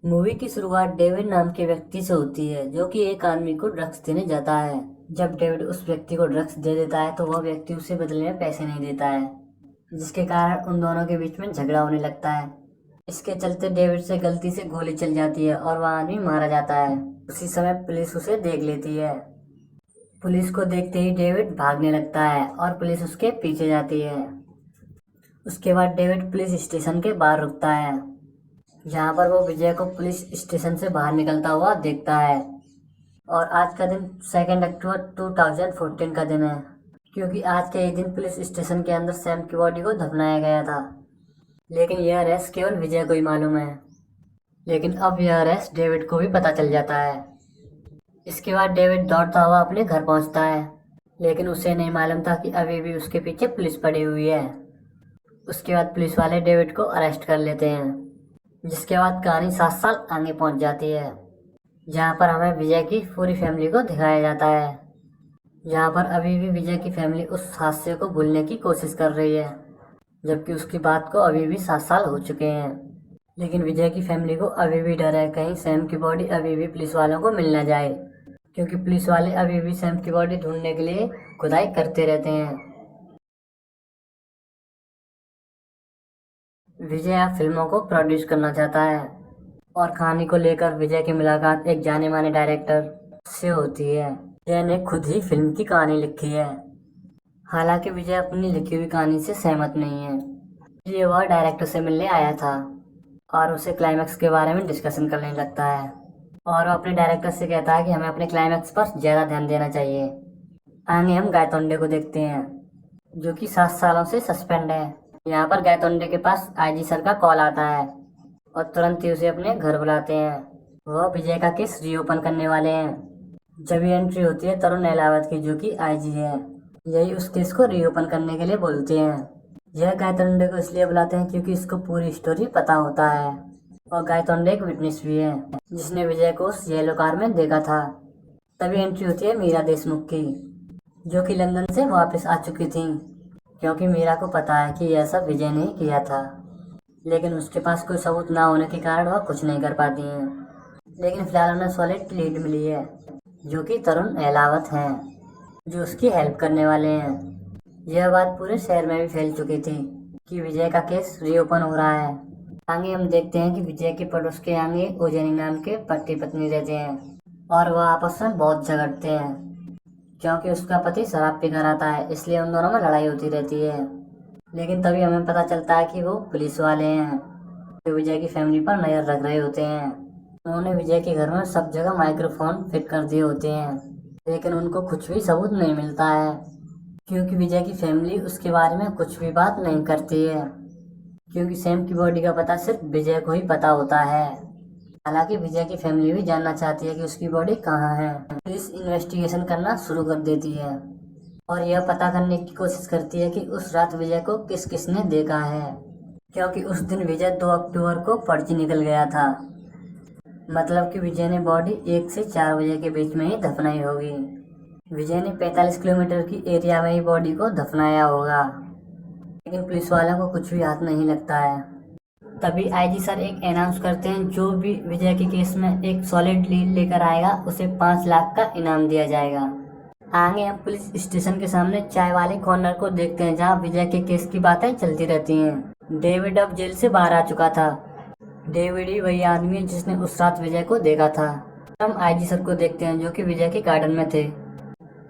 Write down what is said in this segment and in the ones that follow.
Movie की शुरुआत David नाम के व्यक्ति से होती है जो कि एक आदमी को ड्रग्स देने जाता है। जब डेविड उस व्यक्ति को ड्रग्स दे देता है तो वह व्यक्ति उसे बदले में पैसे नहीं देता है, जिसके कारण उन दोनों के बीच में झगड़ा होने लगता है। इसके चलते डेविड से गलती से गोली चल जाती है और वह आदमी मारा जाता है। उसी समय पुलिस उसे देख लेती है। पुलिस को देखते ही डेविड भागने लगता है और पुलिस उसके पीछे जाती है। उसके बाद डेविड पुलिस स्टेशन के बाहर रुकता है, जहाँ पर वो विजय को पुलिस स्टेशन से बाहर निकलता हुआ देखता है। और आज का दिन 2 अक्टूबर 2014 का दिन है, क्योंकि आज के ही दिन पुलिस स्टेशन के अंदर सैम की बॉडी को दफनाया गया था। लेकिन यह रहस्य केवल विजय को ही मालूम है। लेकिन अब यह रहस्य डेविड को भी पता चल जाता है। इसके बाद डेविड दौड़ता हुआ अपने घर पहुंचता है, लेकिन उसे नहीं मालूम था कि अभी भी उसके पीछे पुलिस पड़ी हुई है। उसके बाद पुलिस वाले डेविड को अरेस्ट कर लेते हैं, जिसके बाद कहानी 7 साल आगे पहुंच जाती है, जहां पर हमें विजय की पूरी फैमिली को दिखाया जाता है। जहां पर अभी भी विजय की फैमिली उस हादसे को भूलने की कोशिश कर रही है, जबकि उसकी बात को अभी भी 7 साल हो चुके हैं। लेकिन विजय की फैमिली को अभी भी डर है कहीं सैम की बॉडी अभी भी पुलिस वालों को मिल न जाए, क्योंकि पुलिस वाले अभी भी सैम की बॉडी ढूंढने के लिए खुदाई करते रहते हैं। विजय अब फिल्मों को प्रोड्यूस करना चाहता है और कहानी को लेकर विजय की मुलाकात एक जाने माने डायरेक्टर से होती है। विजय ने खुद ही फिल्म की कहानी लिखी है। हालांकि विजय अपनी लिखी हुई कहानी से सहमत नहीं है, इसलिए वह डायरेक्टर से मिलने आया था और उसे क्लाइमैक्स के बारे में डिस्कशन करने लगता है। और वो अपने डायरेक्टर से कहता है कि हमें अपने क्लाइमैक्स पर ज़्यादा ध्यान देना चाहिए। आगे हम गायतोंडे को देखते हैं, जो कि 7 सालों से सस्पेंड है। यहाँ पर गायतोंडे के पास आईजी सर का कॉल आता है और तुरंत ही उसे अपने घर बुलाते हैं। वह विजय का केस रीओपन करने वाले हैं। जब ये एंट्री होती है तरुण एलावत की, जो कि आईजी है, यही उस केस को रीओपन करने के लिए बोलते हैं। यह गायतोंडे को इसलिए बुलाते हैं क्योंकि इसको पूरी स्टोरी पता होता है और गायतोंडे एक विटनेस भी है जिसने विजय को उस येलो कार में देखा था। तभी एंट्री होती है मीरा देशमुख की, जो कि लंदन से वापस आ चुकी थी, क्योंकि मीरा को पता है कि यह सब विजय ने ही किया था। लेकिन उसके पास कोई सबूत ना होने के कारण वह कुछ नहीं कर पाती हैं। लेकिन फिलहाल उन्हें सॉलिड लीड मिली है, जो कि तरुण एलावत हैं, जो उसकी हेल्प करने वाले हैं। यह बात पूरे शहर में भी फैल चुकी थी कि विजय का केस रीओपन हो रहा है। आगे हम देखते हैं कि विजय के पड़ोस के आगे ओजनी नाम के पति पत्नी रहते हैं और वह आपस में बहुत झगड़ते हैं, क्योंकि उसका पति शराब पीकर आता है, इसलिए उन दोनों में लड़ाई होती रहती है। लेकिन तभी हमें पता चलता है कि वो पुलिस वाले हैं, जो विजय की फैमिली पर नजर रख रहे होते हैं। उन्होंने विजय के घर में सब जगह माइक्रोफोन फिट कर दिए होते हैं, लेकिन उनको कुछ भी सबूत नहीं मिलता है, क्योंकि विजय की फैमिली उसके बारे में कुछ भी बात नहीं करती है, क्योंकि सैम की बॉडी का पता सिर्फ विजय को ही पता होता है। हालांकि विजय की फैमिली भी जानना चाहती है कि उसकी बॉडी कहाँ है। पुलिस इन्वेस्टिगेशन करना शुरू कर देती है और यह पता करने की कोशिश करती है कि उस रात विजय को किस किसने देखा है, क्योंकि उस दिन विजय 2 अक्टूबर को पर्ची निकल गया था। मतलब कि विजय ने बॉडी 1 से 4 बजे के बीच में ही दफनाई होगी। विजय ने 45 किलोमीटर की एरिया में ही बॉडी को दफनाया होगा, लेकिन पुलिस वालों को कुछ भी हाथ नहीं लगता है। तभी आईजी सर एक अनाउंस करते हैं, जो भी विजय के केस में एक सॉलिड लीड लेकर आएगा उसे 5 लाख का इनाम दिया जाएगा। आगे हम पुलिस स्टेशन के सामने चाय वाले कॉर्नर को देखते हैं, जहां विजय के केस की बातें चलती रहती हैं। डेविड अब जेल से बाहर आ चुका था। डेविड ही वही आदमी है जिसने उस रात विजय को देखा था। हम आईजी सर को देखते हैं, जो कि विजय के गार्डन में थे।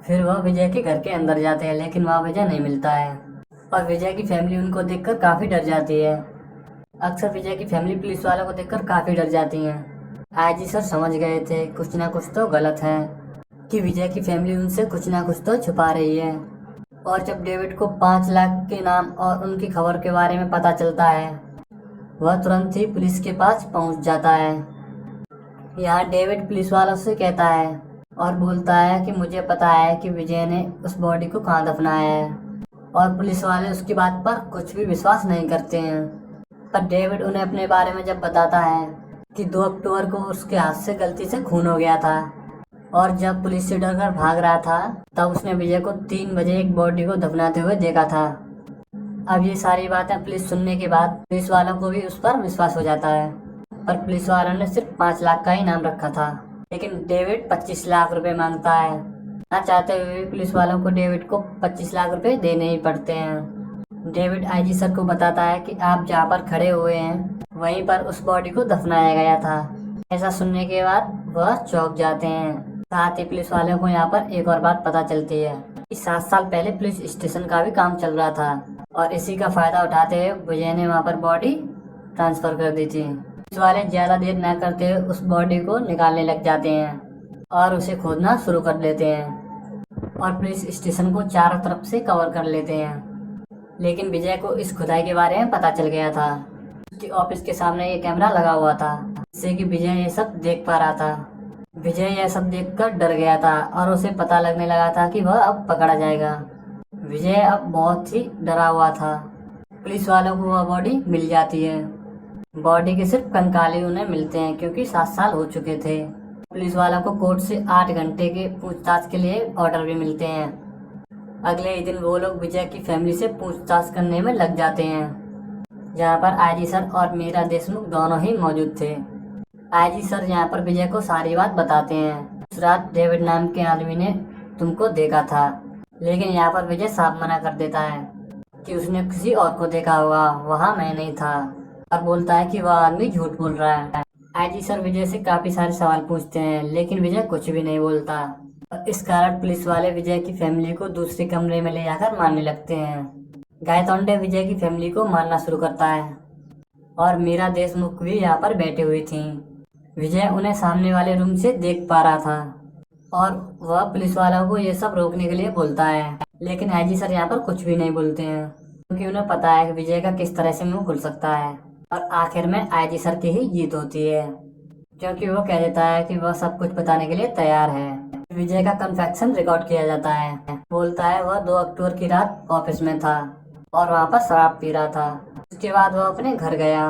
फिर वह विजय के घर के अंदर जाते हैं, लेकिन वहाँ विजय नहीं मिलता है और विजय की फैमिली उनको देखकर काफी डर जाती है। अक्सर विजय की फैमिली पुलिस वालों को देखकर काफी डर जाती हैं। आईजी सर समझ गए थे कुछ ना कुछ तो गलत है, कि विजय की फैमिली उनसे कुछ ना कुछ तो छुपा रही है। और जब डेविड को 5 लाख के नाम और उनकी खबर के बारे में पता चलता है, वह तुरंत ही पुलिस के पास पहुंच जाता है। यहाँ डेविड पुलिस वालों से कहता है और बोलता है कि मुझे पता है कि विजय ने उस बॉडी को कहाँ दफनाया है, और पुलिस वाले उसकी बात पर कुछ भी विश्वास नहीं करते हैं। पर डेविड उन्हें अपने बारे में जब बताता है कि 2 अक्टूबर को उसके हाथ से गलती से खून हो गया था और जब पुलिस से डरकर भाग रहा था, तब उसने विजय को 3 बजे एक बॉडी को दफनाते हुए देखा था। अब ये सारी बातें पुलिस सुनने के बाद पुलिस वालों को भी उस पर विश्वास हो जाता है पर पुलिस वालों ने सिर्फ 5 लाख का ही नाम रखा था, लेकिन डेविड 25 लाख रुपए मांगता है। ना चाहते हुए भी पुलिस वालों को डेविड को 25 लाख रुपए देने ही पड़ते हैं। डेविड आईजी सर को बताता है कि आप जहाँ पर खड़े हुए हैं वहीं पर उस बॉडी को दफनाया गया था। ऐसा सुनने के बाद वह चौंक जाते हैं। साथ ही पुलिस वालों को यहाँ पर एक और बात पता चलती है कि 7 साल पहले पुलिस स्टेशन का भी काम चल रहा था और इसी का फायदा उठाते हुए विजय ने वहाँ पर बॉडी ट्रांसफर कर दी थी। पुलिस वाले ज्यादा देर न करते हुए उस बॉडी को निकालने लग जाते हैं और उसे खोदना शुरू कर देते हैं और पुलिस स्टेशन को चारों तरफ से कवर कर लेते हैं। लेकिन विजय को इस खुदाई के बारे में पता चल गया था। उसके ऑफिस के सामने ये कैमरा लगा हुआ था, जिससे कि विजय ये सब देख पा रहा था। विजय यह सब देखकर डर गया था और उसे पता लगने लगा था कि वह अब पकड़ा जाएगा। विजय अब बहुत ही डरा हुआ था। पुलिस वालों को वह बॉडी मिल जाती है। बॉडी के सिर्फ कंकाल ही उन्हें मिलते हैं क्योंकि 7 साल हो चुके थे। पुलिस वालों को कोर्ट से 8 घंटे के पूछताछ के लिए ऑर्डर भी मिलते हैं। अगले ही दिन वो लोग विजय की फैमिली से पूछताछ करने में लग जाते हैं, जहाँ पर आईजी सर और मीरा देशमुख दोनों ही मौजूद थे। आईजी सर यहाँ पर विजय को सारी बात बताते हैं। उस रात डेविड नाम के आदमी ने तुमको देखा था, लेकिन यहाँ पर विजय साफ मना कर देता है कि उसने किसी और को देखा होगा, वहाँ मैं नहीं था, और बोलता है कि वह आदमी झूठ बोल रहा है। आईजी सर विजय से काफी सारे सवाल पूछते हैं, लेकिन विजय कुछ भी नहीं बोलता और इस कारण पुलिस वाले विजय की फैमिली को दूसरे कमरे में ले जाकर मारने लगते हैं। गायतोंडे विजय की फैमिली को मारना शुरू करता है और मीरा देशमुख भी यहाँ पर बैठी हुई थी। विजय उन्हें सामने वाले रूम से देख पा रहा था और वह पुलिस वालों को ये सब रोकने के लिए बोलता है, लेकिन आईजी सर यहाँ पर कुछ भी नहीं बोलते हैं क्योंकि उन्हें पता है कि विजय का किस तरह से मुंह खुल सकता है। और आखिर में आईजी सर की ही जीत होती है, क्योंकि वो कह देता है कि वह सब कुछ बताने के लिए तैयार है। विजय का कन्फेक्शन रिकॉर्ड किया जाता है। बोलता है वह 2 अक्टूबर की रात ऑफिस में था और वहाँ पर शराब पी रहा था। उसके बाद वह अपने घर गया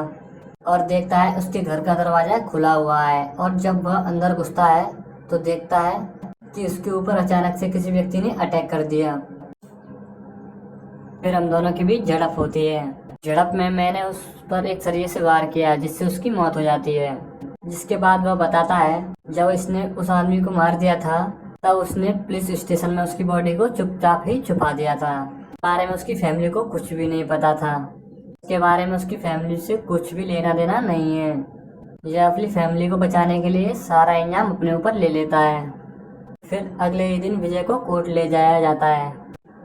और देखता है उसके घर का दरवाजा खुला हुआ है और जब वह अंदर घुसता है तो देखता है कि उसके ऊपर अचानक से किसी व्यक्ति ने अटैक कर दिया। फिर हम दोनों के बीच झड़प होती है। झड़प में मैंने उस पर एक सरिये से वार किया जिससे उसकी मौत हो जाती है। जिसके बाद वह बताता है जब इसने उस आदमी को मार दिया था तब उसने पुलिस स्टेशन में उसकी बॉडी को चुपचाप ही छुपा दिया था। बारे में उसकी फैमिली को कुछ भी नहीं पता था। इसके बारे में उसकी फैमिली से कुछ भी लेना देना नहीं है। यह अपनी फैमिली को बचाने के लिए सारा इंजाम अपने ऊपर ले लेता है। फिर अगले ही दिन विजय को कोर्ट ले जाया जाता है,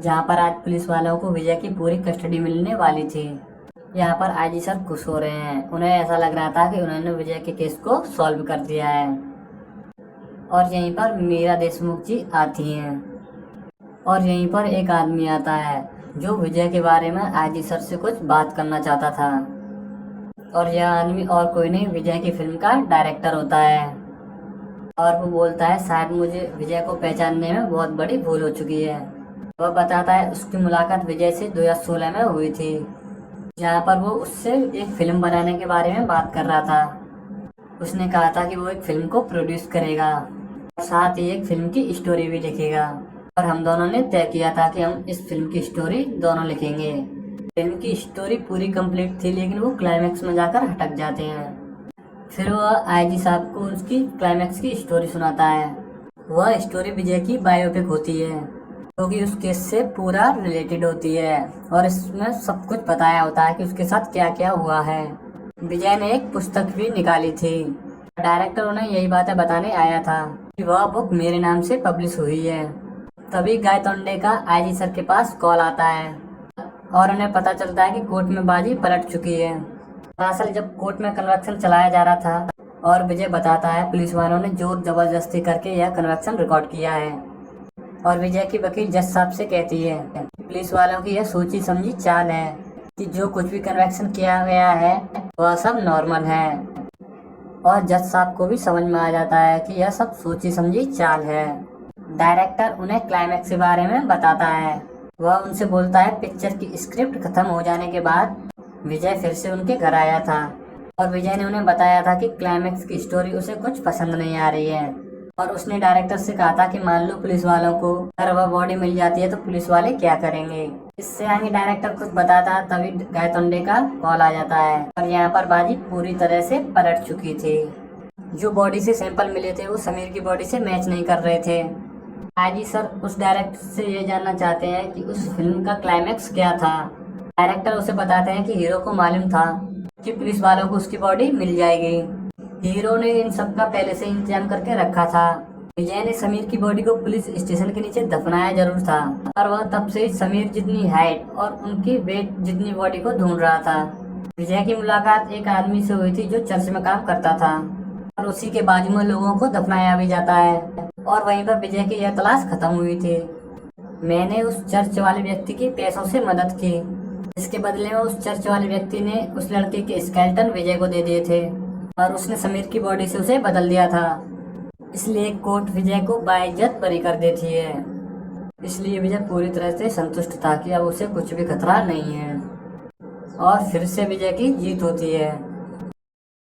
जहाँ पर आज पुलिस वालों को विजय की पूरी कस्टडी मिलने वाली थी। यहाँ पर आईजी सर खुश हो रहे हैं। उन्हें ऐसा लग रहा था कि उन्होंने विजय के केस को सॉल्व कर दिया है। और यहीं पर मीरा देशमुख जी आती हैं और यहीं पर एक आदमी आता है जो विजय के बारे में आईजी सर से कुछ बात करना चाहता था। और यह आदमी और कोई नहीं विजय की फिल्म का डायरेक्टर होता है और वो बोलता है शायद मुझे विजय को पहचानने में बहुत बड़ी भूल हो चुकी है। वह बताता है उसकी मुलाकात विजय से 2016 में हुई थी, जहाँ पर वो उससे एक फिल्म बनाने के बारे में बात कर रहा था। उसने कहा था कि वो एक फिल्म को प्रोड्यूस करेगा और साथ ही एक फिल्म की स्टोरी भी लिखेगा। और हम दोनों ने तय किया था कि हम इस फिल्म की स्टोरी दोनों लिखेंगे। फिल्म की स्टोरी पूरी कंप्लीट थी, लेकिन वो क्लाइमैक्स में जाकर हटक जाते हैं। फिर वह आईजी साहब को उसकी क्लाइमैक्स की स्टोरी सुनाता है। वह स्टोरी विजय की बायोपिक होती है, क्योंकि उस केस से पूरा रिलेटेड होती है और इसमें सब कुछ बताया होता है कि उसके साथ क्या क्या हुआ है। विजय ने एक पुस्तक भी निकाली थी। डायरेक्टर उन्हें यही बातें बताने आया था कि वह बुक मेरे नाम से पब्लिश हुई है। तभी गायतोंडे का आईजी सर के पास कॉल आता है और उन्हें पता चलता है कि कोर्ट में बाजी पलट चुकी है। दरअसल जब कोर्ट में कन्वेक्शन चलाया जा रहा था और विजय बताता है पुलिस वालों ने जोर जबरदस्ती करके यह कन्वेक्शन रिकॉर्ड किया है। और विजय की वकील जज साहब से कहती है पुलिस वालों की यह सोची समझी चाल है कि जो कुछ भी कन्वेक्शन किया गया है वह सब नॉर्मल है। और जज साहब को भी समझ में आ जाता है कि यह सब सोची समझी चाल है। डायरेक्टर उन्हें क्लाइमैक्स के बारे में बताता है। वह उनसे बोलता है पिक्चर की स्क्रिप्ट खत्म हो जाने के बाद विजय फिर से उनके घर आया था और विजय ने उन्हें बताया था कि क्लाइमैक्स की स्टोरी उसे कुछ पसंद नहीं आ रही है। और उसने डायरेक्टर से कहा था कि मान लो पुलिस वालों को अगर वह बॉडी मिल जाती है तो पुलिस वाले क्या करेंगे। इससे आगे डायरेक्टर कुछ बताता है, तभी गायतोंडे का कॉल आ जाता है और यहाँ पर बाजी पूरी तरह से पलट चुकी थी। जो बॉडी से सैंपल मिले थे वो समीर की बॉडी से मैच नहीं कर रहे थे। आजी सर उस डायरेक्टर से ये जानना चाहते हैं कि उस फिल्म का क्लाइमैक्स क्या था। डायरेक्टर उसे बताते हैं कि हीरो को मालूम था कि पुलिस वालों को उसकी बॉडी मिल जाएगी। हीरो ने इन सब का पहले से इंतजाम करके रखा था। विजय ने समीर की बॉडी को पुलिस स्टेशन के नीचे दफनाया जरूर था, और वह तब से समीर जितनी हाइट और उनकी वेट जितनी बॉडी को ढूंढ रहा था। विजय की मुलाकात एक आदमी से हुई थी जो चर्च में काम करता था, और उसी के बाजू में लोगों को दफनाया भी जाता है, और वहीं पर विजय की यह तलाश खत्म हुई थी। मैंने उस चर्च वाले व्यक्ति की पैसों से मदद की, इसके बदले में उस चर्च वाले व्यक्ति ने उस लड़के के स्केलेटन विजय को दे दिए थे, और उसने समीर की बॉडी से उसे बदल दिया था। इसलिए कोर्ट विजय को बाइज्जत बरी कर देती है। इसलिए विजय पूरी तरह से संतुष्ट था कि अब उसे कुछ भी खतरा नहीं है, और फिर से विजय की जीत होती है।